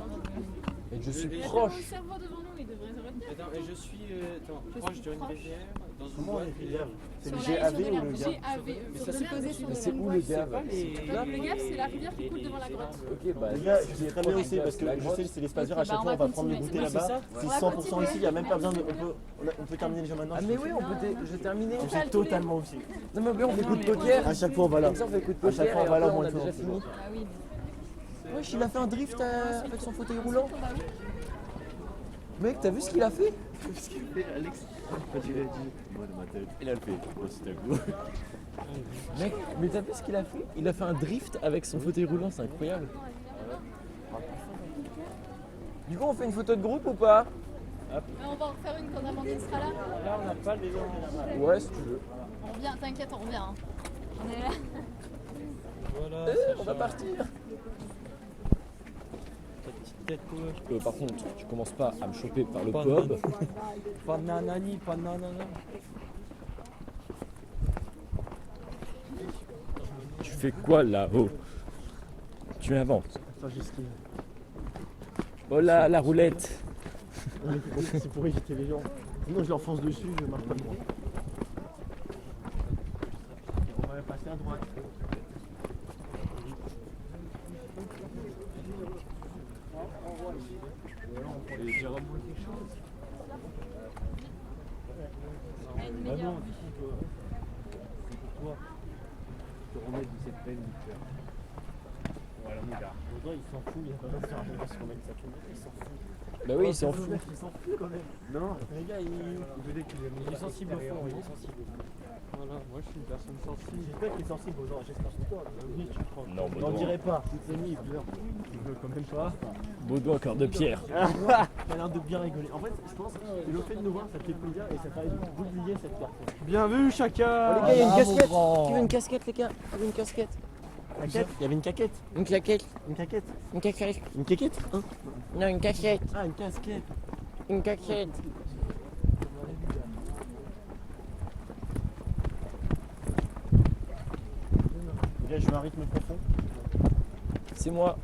[SPEAKER 3] Et je suis
[SPEAKER 5] Le-
[SPEAKER 6] Il a
[SPEAKER 3] proche.
[SPEAKER 6] mon cerveau devant nous, il devrait se retenir.
[SPEAKER 5] Attends, et je suis proche d'une rivière. Dans une
[SPEAKER 1] Comment on
[SPEAKER 5] boîte.
[SPEAKER 1] écrit l'herbe? C'est le
[SPEAKER 6] Sur la
[SPEAKER 1] GAV
[SPEAKER 6] sur de
[SPEAKER 1] ou
[SPEAKER 6] l'herbe.
[SPEAKER 1] le GAV?
[SPEAKER 6] GAV.
[SPEAKER 5] Mais
[SPEAKER 6] Sur
[SPEAKER 5] ça,
[SPEAKER 6] de
[SPEAKER 5] c'est
[SPEAKER 6] l'herbe
[SPEAKER 5] posé
[SPEAKER 6] et
[SPEAKER 5] sur
[SPEAKER 6] sur
[SPEAKER 3] Mais
[SPEAKER 6] de
[SPEAKER 3] c'est
[SPEAKER 6] l'herbe.
[SPEAKER 3] où le
[SPEAKER 5] C'est
[SPEAKER 3] Gave?
[SPEAKER 5] pas les.
[SPEAKER 6] Le Gave, c'est la rivière qui coule devant la grotte.
[SPEAKER 3] Ok, bah.
[SPEAKER 1] Les gars, je sais très bien
[SPEAKER 3] proche
[SPEAKER 1] aussi
[SPEAKER 3] du
[SPEAKER 1] parce que
[SPEAKER 3] Gave,
[SPEAKER 1] je
[SPEAKER 3] la
[SPEAKER 1] sais que c'est l'espace vert, à
[SPEAKER 6] Ok,
[SPEAKER 1] chaque
[SPEAKER 6] bah,
[SPEAKER 1] fois
[SPEAKER 6] on
[SPEAKER 1] on
[SPEAKER 6] va
[SPEAKER 1] va prendre le
[SPEAKER 6] continuer.
[SPEAKER 1] goûter
[SPEAKER 5] C'est
[SPEAKER 1] là-bas.
[SPEAKER 5] ça.
[SPEAKER 1] C'est
[SPEAKER 6] On va
[SPEAKER 1] 100% ici, il n'y a même pas besoin de.
[SPEAKER 6] continuer.
[SPEAKER 1] On peut terminer le jeu maintenant.
[SPEAKER 3] Ah, mais oui, j'ai terminé.
[SPEAKER 1] On fait totalement aussi.
[SPEAKER 3] Non, mais on fait coup de poker.
[SPEAKER 1] À chaque fois on va là.
[SPEAKER 3] Comme ça, on fait coup de
[SPEAKER 1] À chaque
[SPEAKER 3] poker
[SPEAKER 1] fois
[SPEAKER 3] et
[SPEAKER 1] on va là,
[SPEAKER 3] après,
[SPEAKER 1] au
[SPEAKER 3] on
[SPEAKER 1] moins
[SPEAKER 3] a
[SPEAKER 1] une fois.
[SPEAKER 3] déjà fini.
[SPEAKER 6] Ah oui.
[SPEAKER 3] Wesh, il a fait un drift avec son fauteuil roulant. Mec, t'as vu ce qu'il a fait?
[SPEAKER 1] Ce qu'il fait, Alex, quand il a dit, moi dans ma tête, il a le fait. Moi c'est un coup.
[SPEAKER 3] Mec, mais t'as vu ce qu'il a fait? Il a fait un drift avec son fauteuil roulant, c'est incroyable. Du coup, on fait une photo de groupe ou pas?
[SPEAKER 6] On va en faire une quand Amandine sera là.
[SPEAKER 1] Là on n'a pas les gens.
[SPEAKER 3] Ouais, si tu veux.
[SPEAKER 6] On revient, t'inquiète, on revient. Hein. On est là.
[SPEAKER 5] Voilà.
[SPEAKER 3] On va partir.
[SPEAKER 5] Ta petite tête, ouais.
[SPEAKER 3] Par contre, tu commences pas à me choper par le
[SPEAKER 5] Pas
[SPEAKER 3] pub.
[SPEAKER 5] de- Pas de nanani, pas de nanana.
[SPEAKER 3] Tu fais quoi là-haut? Tu inventes.
[SPEAKER 1] Attends, j'esquive.
[SPEAKER 3] Oh là, la roulette.
[SPEAKER 1] C'est pour éviter les gens. Sinon je leur fonce dessus, je marche pas de moi. On va passer à droite.
[SPEAKER 5] Ah non, d'ici toi. C'est pour toi. Te remettre de cette peine, Victor. Voilà mon gars.
[SPEAKER 1] Baudouin il s'en fout, il a pas besoin de faire un débat sur le mec, ça tourne, il s'en fout.
[SPEAKER 3] Bah oui, il s'en fout.
[SPEAKER 1] Il s'en fout quand même. Non, les gars,
[SPEAKER 5] Il est sensible au fond, il est sensible.
[SPEAKER 4] Voilà, moi je suis une personne sensible.
[SPEAKER 1] j'espère qu'il est sensible, Baudouin, j'espère sur toi. Oui, tu prends.
[SPEAKER 3] Non,
[SPEAKER 1] N'en dirai pas, c'est mis, pleure.
[SPEAKER 5] Tu veux quand même pas.
[SPEAKER 3] Baudouin, cœur de pierre.
[SPEAKER 1] Il a l'air de bien rigoler. En fait, je pense que le fait de nous voir, ça fait plaisir et ça permet d'oublier cette carte.
[SPEAKER 4] Bien vu chacun.
[SPEAKER 8] Les gars, il y a une casquette.
[SPEAKER 3] grand.
[SPEAKER 8] Qui veut une casquette, les gars? Qui veut une casquette?
[SPEAKER 1] Caquette. Il y avait une caquette.
[SPEAKER 8] Une claquette.
[SPEAKER 1] Une caquette.
[SPEAKER 8] Une casquette.
[SPEAKER 1] Une caquette hein.
[SPEAKER 8] Non, une casquette.
[SPEAKER 1] Ah, une casquette.
[SPEAKER 8] Une casquette.
[SPEAKER 1] Les gars, je veux un rythme profond.
[SPEAKER 3] C'est moi.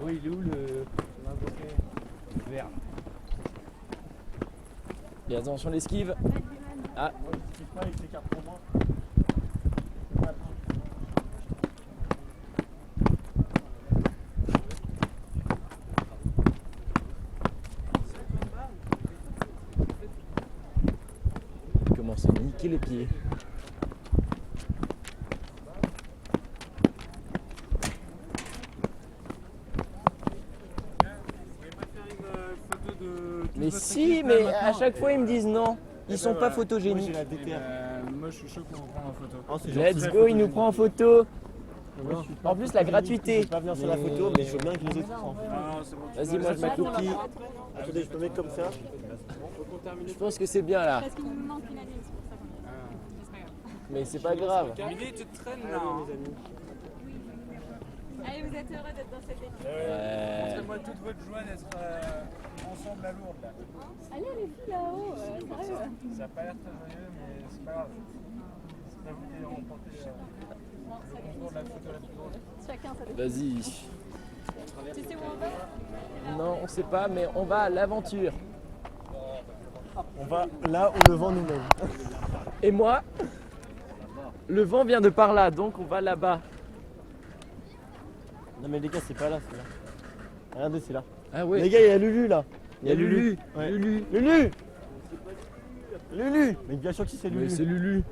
[SPEAKER 5] Oui, il est où l'invoqué vert?
[SPEAKER 3] Et attention l'esquive. Ah,
[SPEAKER 1] Je kiffe pas avec ces cartes pour moi.
[SPEAKER 3] il commence à niquer les pieds. Mais si, mais à chaque fois ils me disent non. Ils sont pas
[SPEAKER 1] Moi,
[SPEAKER 3] photogéniques.
[SPEAKER 1] j'ai la DTR.
[SPEAKER 7] Moi je suis chaud pour prendre en photo.
[SPEAKER 1] Oh, c'est
[SPEAKER 3] Let's
[SPEAKER 1] gentil.
[SPEAKER 3] go, il nous prend en photo.
[SPEAKER 1] Moi, je suis pas
[SPEAKER 3] En plus, la gratuité.
[SPEAKER 1] Je vais pas venir sur la photo, mais je veux bien que les autres s'en fassent.
[SPEAKER 3] Vas-y, moi je m'accroupis.
[SPEAKER 1] Attendez, je peux mettre comme ça.
[SPEAKER 3] Je pense que c'est bien là.
[SPEAKER 6] Parce qu'il nous manque une année, c'est pour ça qu'on est. Mais c'est pas grave.
[SPEAKER 3] Mais c'est pas grave.
[SPEAKER 7] Camille, tu te traînes là.
[SPEAKER 1] Allez, mes amis.
[SPEAKER 2] Allez, vous êtes heureux d'être dans cette équipe.
[SPEAKER 3] Ouais.
[SPEAKER 7] Montrez-moi toute votre joie d'être ensemble à Lourdes là.
[SPEAKER 2] Allez, les filles là-haut, sérieux.
[SPEAKER 7] Ça n'a pas l'air très joyeux, mais c'est pas grave. C'est pas vous qui allez remporter la photo la plus drôle.
[SPEAKER 2] Chacun sa décision.
[SPEAKER 3] Vas-y.
[SPEAKER 2] Tu sais où on va?
[SPEAKER 3] Non, on sait pas, mais on va à l'aventure.
[SPEAKER 1] On va là où le vent nous mène.
[SPEAKER 3] Et moi, le vent vient de par là, donc on va là-bas.
[SPEAKER 1] Non, mais les gars, c'est pas là, c'est là. Regardez, c'est là.
[SPEAKER 3] Ah ouais.
[SPEAKER 1] Les gars, il y a Lulu là.
[SPEAKER 3] Il y a Lulu.
[SPEAKER 1] Ouais.
[SPEAKER 3] Lulu.
[SPEAKER 1] Lulu Lulu Mais bien sûr qui c'est
[SPEAKER 3] Mais
[SPEAKER 1] Lulu.
[SPEAKER 3] c'est Lulu.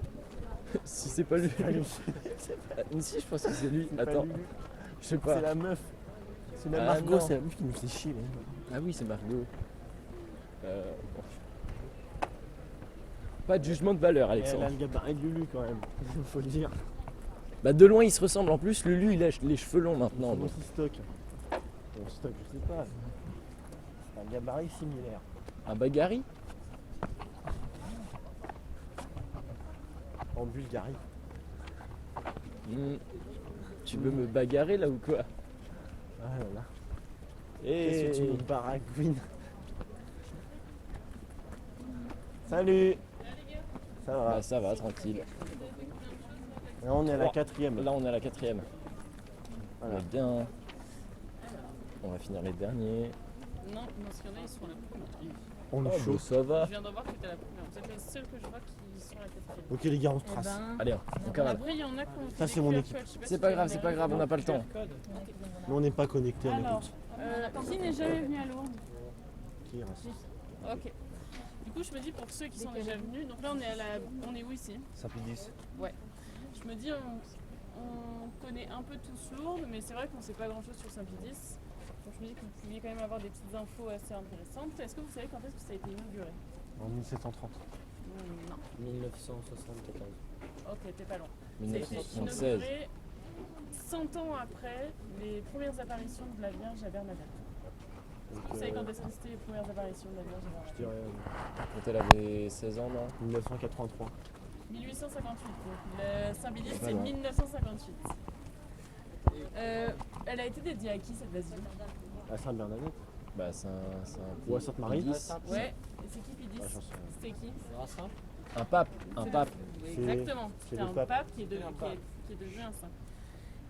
[SPEAKER 3] Si c'est pas lui.
[SPEAKER 1] Lulu.
[SPEAKER 3] Si, je pense que c'est lui.
[SPEAKER 1] C'est pas
[SPEAKER 3] Attends,
[SPEAKER 1] Lulu.
[SPEAKER 3] je sais pas.
[SPEAKER 1] C'est la meuf. C'est même
[SPEAKER 3] Ah,
[SPEAKER 1] Margot,
[SPEAKER 3] non.
[SPEAKER 1] c'est la meuf qui nous fait chier. là.
[SPEAKER 3] Ah oui, c'est Margot. Pas de jugement de valeur,
[SPEAKER 1] Elle
[SPEAKER 3] Alexandre.
[SPEAKER 1] a le gabarit de Lulu quand même, faut le dire.
[SPEAKER 3] Bah de loin, ils se ressemblent. En plus, Lulu, il a les cheveux longs maintenant.
[SPEAKER 1] C'est
[SPEAKER 3] donc.
[SPEAKER 1] aussi stock. Bon, stock, je sais pas. C'est un gabarit similaire.
[SPEAKER 3] Un Bagari.
[SPEAKER 1] En Bulgarie.
[SPEAKER 3] Hmm. Tu veux me bagarrer là ou quoi?
[SPEAKER 1] Ah là là.
[SPEAKER 3] Et
[SPEAKER 1] Qu'est-ce que tu me baragouines? Salut. Ça va.
[SPEAKER 3] Bah ça va, tranquille.
[SPEAKER 1] Là, on est à la
[SPEAKER 3] Oh.
[SPEAKER 1] quatrième.
[SPEAKER 3] Là, on est à la 4ème.
[SPEAKER 1] Voilà.
[SPEAKER 3] On est bien. On va finir les derniers.
[SPEAKER 9] Non, dans ce qu'il y en a, ils sont à la première.
[SPEAKER 1] On est
[SPEAKER 3] Oh,
[SPEAKER 1] chaud.
[SPEAKER 3] bah, ça va.
[SPEAKER 9] Je viens d'en voir que t'es à la première. Vous êtes les seuls que je vois qui sont à la quatrième.
[SPEAKER 1] Ok les gars, on se
[SPEAKER 9] Eh
[SPEAKER 1] trace.
[SPEAKER 9] ben,
[SPEAKER 3] Allez, on cavale.
[SPEAKER 9] après, il y en a qui ont
[SPEAKER 1] Ça,
[SPEAKER 9] fait
[SPEAKER 1] c'est
[SPEAKER 9] des
[SPEAKER 1] mon
[SPEAKER 9] QR
[SPEAKER 1] équipe.
[SPEAKER 9] codes. Je sais pas
[SPEAKER 3] C'est
[SPEAKER 9] si
[SPEAKER 3] pas
[SPEAKER 9] tu
[SPEAKER 3] grave,
[SPEAKER 9] connais.
[SPEAKER 3] c'est pas grave, on n'a pas le temps.
[SPEAKER 1] Mais on n'est pas connectés à
[SPEAKER 9] Alors,
[SPEAKER 1] l'écoute.
[SPEAKER 9] qui n'est jamais venu à Lourdes?
[SPEAKER 1] Qui est raciste?
[SPEAKER 9] Ok. Du coup, je me dis pour ceux qui sont déjà venus, donc là on est où ici?
[SPEAKER 5] Saint-Pédis.
[SPEAKER 9] Ouais. Je me dis, on connaît un peu tous Lourdes, mais c'est vrai qu'on sait pas grand chose sur Saint-Pédis. Donc je me dis que vous pouviez quand même avoir des petites infos assez intéressantes. Est-ce que vous savez quand est-ce que ça a été inauguré?
[SPEAKER 1] En 1730.
[SPEAKER 9] Non.
[SPEAKER 4] 1974.
[SPEAKER 9] Ok, t'es pas loin. Ça a été
[SPEAKER 3] 1976.
[SPEAKER 9] inauguré 100 ans après les premières apparitions de la Vierge à Bernadette.
[SPEAKER 1] Donc,
[SPEAKER 9] Vous savez quand est-ce que c'était les premières apparitions de la Vierge à
[SPEAKER 1] je
[SPEAKER 9] Bernadette?
[SPEAKER 1] dirais
[SPEAKER 3] Quand elle avait 16 ans, non?
[SPEAKER 1] 1983.
[SPEAKER 9] 1858. Donc le Saint-Bélier, c'est
[SPEAKER 1] Voilà.
[SPEAKER 9] 1958. Elle a été dédiée à qui cette basilique?
[SPEAKER 1] À Sainte-Bernadette.
[SPEAKER 3] Bah, c'est un.
[SPEAKER 1] Ou à Sainte-Marie.
[SPEAKER 3] Pédis.
[SPEAKER 9] Ouais, et c'est qui Pédis?
[SPEAKER 1] Ah, j'en sais rien.
[SPEAKER 9] C'était qui?
[SPEAKER 3] Un pape. Un pape.
[SPEAKER 1] C'est-
[SPEAKER 9] Exactement.
[SPEAKER 1] c'est
[SPEAKER 9] C'était
[SPEAKER 1] le
[SPEAKER 9] un
[SPEAKER 1] pape.
[SPEAKER 9] pape qui est devenu un saint.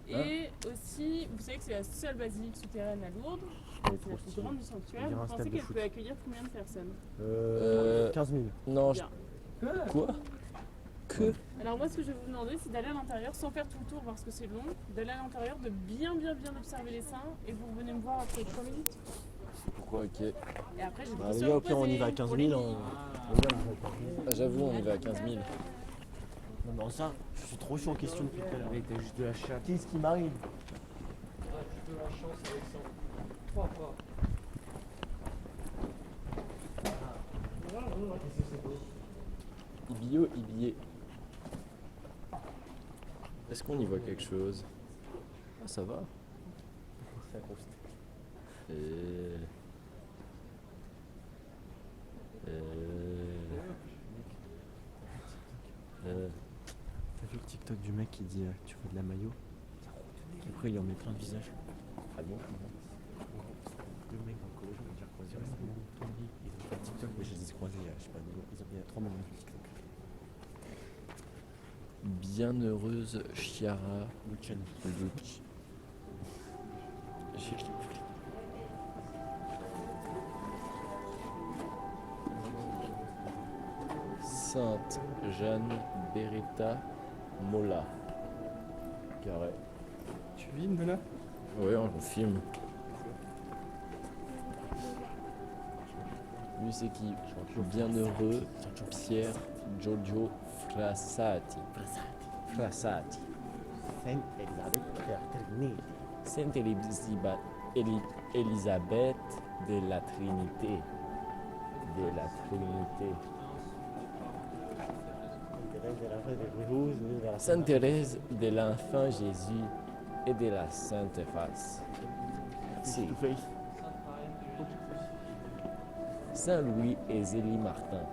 [SPEAKER 9] Et aussi, vous savez que c'est la seule basilique souterraine à Lourdes.
[SPEAKER 1] Elle est
[SPEAKER 9] C'est
[SPEAKER 1] trop
[SPEAKER 9] la plus
[SPEAKER 1] stylée.
[SPEAKER 9] grande du sanctuaire.
[SPEAKER 1] On dirait
[SPEAKER 9] Vous
[SPEAKER 1] un
[SPEAKER 9] pensez
[SPEAKER 1] stade de
[SPEAKER 9] qu'elle
[SPEAKER 1] foot.
[SPEAKER 9] peut accueillir combien de personnes?
[SPEAKER 1] 15 000.
[SPEAKER 3] Non,
[SPEAKER 9] Bien.
[SPEAKER 3] Quoi? Que?
[SPEAKER 9] Alors moi, ce que je vais vous demander, c'est d'aller à l'intérieur, sans faire tout le tour parce que c'est long, d'aller à l'intérieur, de bien observer les saints, et vous revenez me voir après 3 minutes.
[SPEAKER 3] Pourquoi? Ok.
[SPEAKER 9] Et après, j'ai des
[SPEAKER 1] Bah, les
[SPEAKER 9] questions
[SPEAKER 1] gars,
[SPEAKER 9] à
[SPEAKER 1] au
[SPEAKER 9] vous
[SPEAKER 1] pire, on y
[SPEAKER 9] poser
[SPEAKER 1] va à 15
[SPEAKER 9] pour
[SPEAKER 1] 000.
[SPEAKER 9] les
[SPEAKER 1] On...
[SPEAKER 9] filles.
[SPEAKER 1] Les gars, on va à 15 000.
[SPEAKER 3] Ah, j'avoue, on y va à 15 000.
[SPEAKER 1] Non, mais ça, je suis trop chaud en question depuis tout à l'heure.
[SPEAKER 5] Allez, t'as juste de la chatte.
[SPEAKER 1] Qu'est-ce qui m'arrive?
[SPEAKER 3] Ibio, Ibier. Est-ce qu'on y voit quelque chose? Ah, ça va.
[SPEAKER 1] C'est incroyable.
[SPEAKER 3] Euh...
[SPEAKER 1] T'as vu le TikTok du mec qui dit tu veux de la maillot? Et après il en met plein de visages.
[SPEAKER 3] Ah bon?
[SPEAKER 1] Le mec dans le collège, on va dire croisé récemment. Ils ont fait le TikTok, mais je les ai croisés je sais pas, il y a 3 moments de TikTok.
[SPEAKER 3] Bienheureuse Chiara
[SPEAKER 1] Lucien.
[SPEAKER 3] Luch. Sainte Jeanne Beretta Mola. Carré.
[SPEAKER 4] Tu filmes de là?
[SPEAKER 3] Ouais, on filme. Lui, c'est qui? Bienheureux Pierre Giorgio Frassati. Frassati. Sainte Élisabeth de la Trinité. De la Trinité. Sainte Thérèse de l'Enfant Jésus et de la Sainte Face. Si. Saint Louis et Zélie Martin.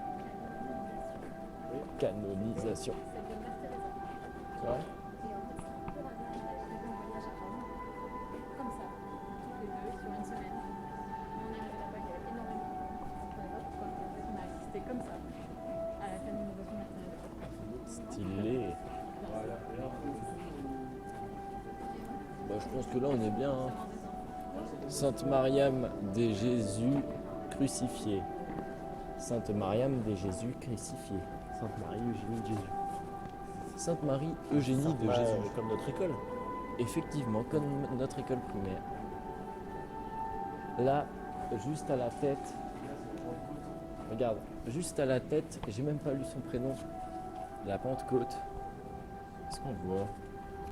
[SPEAKER 3] Canonisation. Ouais.
[SPEAKER 2] Comme ça, toutes les deux, sur une semaine. On est arrivé là-bas, il y avait énormément de gens. On savait pas pourquoi. En fait, on a assisté comme ça à la canonisation de
[SPEAKER 3] Stylé. Bah, je pense que là on est bien. Hein. Sainte Mariam de Jésus crucifié. Sainte Mariam de Jésus crucifié.
[SPEAKER 1] Sainte Marie Eugénie de Jésus.
[SPEAKER 3] Sainte Marie Eugénie de Jésus.
[SPEAKER 1] Comme notre école.
[SPEAKER 3] Effectivement, comme notre école primaire. Là, juste à la tête. Regarde, juste à la tête, j'ai même pas lu son prénom. La Pentecôte. Est-ce qu'on voit?